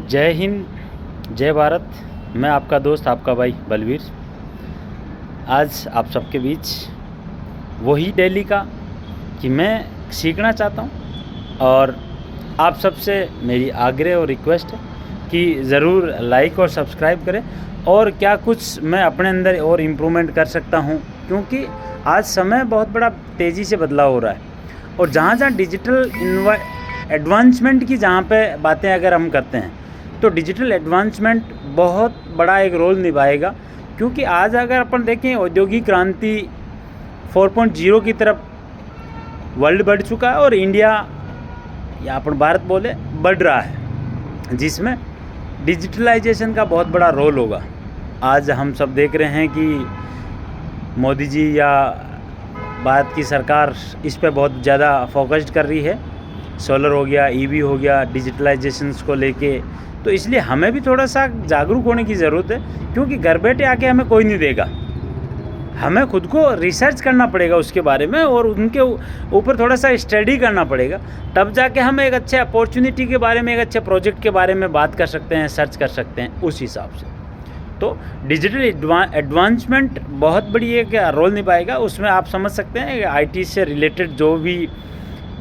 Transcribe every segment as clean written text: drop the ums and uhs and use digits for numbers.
जय हिंद, जय भारत। मैं आपका दोस्त, आपका भाई बलवीर, आज आप सबके बीच वही डेली का कि मैं सीखना चाहता हूँ और आप सबसे मेरी आग्रह और रिक्वेस्ट है कि ज़रूर लाइक और सब्सक्राइब करें और क्या कुछ मैं अपने अंदर और इम्प्रूवमेंट कर सकता हूँ, क्योंकि आज समय बहुत बड़ा तेज़ी से बदलाव हो रहा है और जहाँ जहाँ डिजिटल एडवांसमेंट की जहाँ पे बातें अगर हम करते हैं तो डिजिटल एडवांसमेंट बहुत बड़ा एक रोल निभाएगा, क्योंकि आज अगर अपन देखें औद्योगिक क्रांति 4.0 की तरफ वर्ल्ड बढ़ चुका है और इंडिया या अपन भारत बोले बढ़ रहा है, जिसमें डिजिटलाइजेशन का बहुत बड़ा रोल होगा। आज हम सब देख रहे हैं कि मोदी जी या भारत की सरकार इस पे बहुत ज़्यादा फोकस्ड कर रही है। सोलर हो गया, ईवी हो गया, डिजिटलाइजेशंस को लेके, तो इसलिए हमें भी थोड़ा सा जागरूक होने की ज़रूरत है, क्योंकि घर बैठे आके हमें कोई नहीं देगा। हमें खुद को रिसर्च करना पड़ेगा उसके बारे में और उनके ऊपर थोड़ा सा स्टडी करना पड़ेगा, तब जाके हम एक अच्छे अपॉर्चुनिटी के बारे में, एक अच्छे प्रोजेक्ट के बारे में बात कर सकते हैं, सर्च कर सकते हैं उस हिसाब से। तो डिजिटल एडवांसमेंट बहुत बड़ी एक रोल निभाएगा। उसमें आप समझ सकते हैं आईटी से रिलेटेड जो भी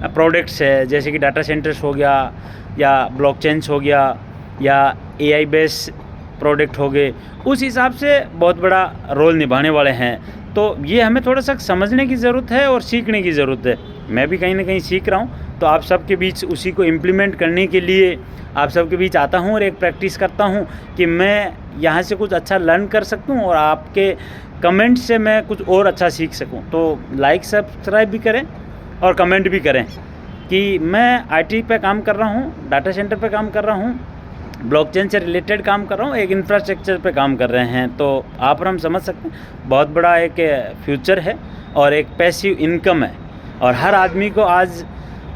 प्रोडक्ट्स है, जैसे कि डाटा सेंटर्स हो गया या ब्लॉकचेन्स हो गया या एआई बेस प्रोडक्ट हो गए, उस हिसाब से बहुत बड़ा रोल निभाने वाले हैं। तो ये हमें थोड़ा सा समझने की ज़रूरत है और सीखने की ज़रूरत है। मैं भी कहीं ना कहीं सीख रहा हूँ, तो आप सबके बीच उसी को इम्प्लीमेंट करने के लिए आप सबके बीच आता हूँ और एक प्रैक्टिस करता हूँ कि मैं यहाँ से कुछ अच्छा लर्न कर सकूँ और आपके कमेंट से मैं कुछ और अच्छा सीख सकूँ। तो लाइक सब्सक्राइब भी करें और कमेंट भी करें कि मैं आईटी पे काम कर रहा हूँ, डाटा सेंटर पे काम कर रहा हूँ, ब्लॉकचेन से रिलेटेड काम कर रहा हूँ, एक इंफ्रास्ट्रक्चर पे काम कर रहे हैं। तो आप और हम समझ सकते हैं बहुत बड़ा एक फ्यूचर है और एक पैसिव इनकम है, और हर आदमी को आज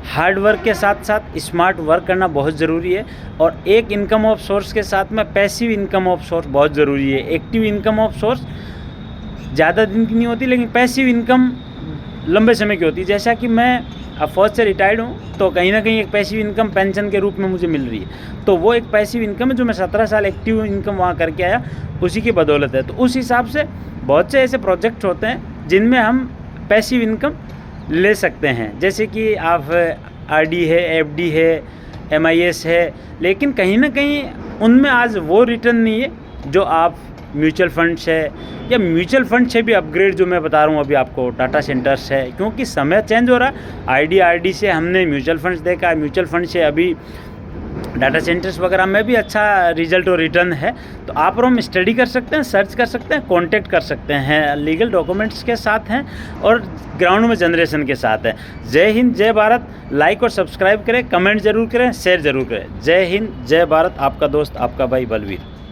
हार्ड वर्क के साथ साथ स्मार्ट वर्क करना बहुत ज़रूरी है। और एक इनकम ऑफ सोर्स के साथ में पैसिव इनकम ऑफ सोर्स बहुत ज़रूरी है। एक्टिव इनकम ऑफ सोर्स ज़्यादा दिन की नहीं होती, लेकिन पैसिव इनकम लंबे समय की होती है। जैसा कि मैं अब फौज से रिटायर्ड हूँ, तो कहीं ना कहीं एक पैसिव इनकम पेंशन के रूप में मुझे मिल रही है। तो वो एक पैसिव इनकम है जो मैं 17 साल एक्टिव इनकम वहाँ करके आया, उसी की बदौलत है। तो उस हिसाब से बहुत से ऐसे प्रोजेक्ट्स होते हैं जिनमें हम पैसिव इनकम ले सकते हैं, जैसे कि आप आरडी है, एफडी है, एमआईएस है, लेकिन कहीं ना कहीं उनमें आज वो रिटर्न नहीं है जो आप म्यूचुअल फंड्स है या म्यूचुअल फंड से भी अपग्रेड जो मैं बता रहा हूँ अभी आपको डाटा सेंटर्स है, क्योंकि समय चेंज हो रहा है। आरडी से हमने म्यूचुअल फंड्स देखा, म्यूचुअल फंड से अभी डाटा सेंटर्स वगैरह में भी अच्छा रिजल्ट और रिटर्न है। तो आप और हम स्टडी कर सकते हैं, सर्च कर सकते हैं, कांटेक्ट कर सकते हैं, लीगल डॉक्यूमेंट्स के साथ हैं और ग्राउंड में जनरेशन के साथ है। जय हिंद, जय भारत। लाइक और सब्सक्राइब करें, कमेंट जरूर करें, शेयर जरूर करें। जय हिंद, जय भारत। आपका दोस्त, आपका भाई बलवीर।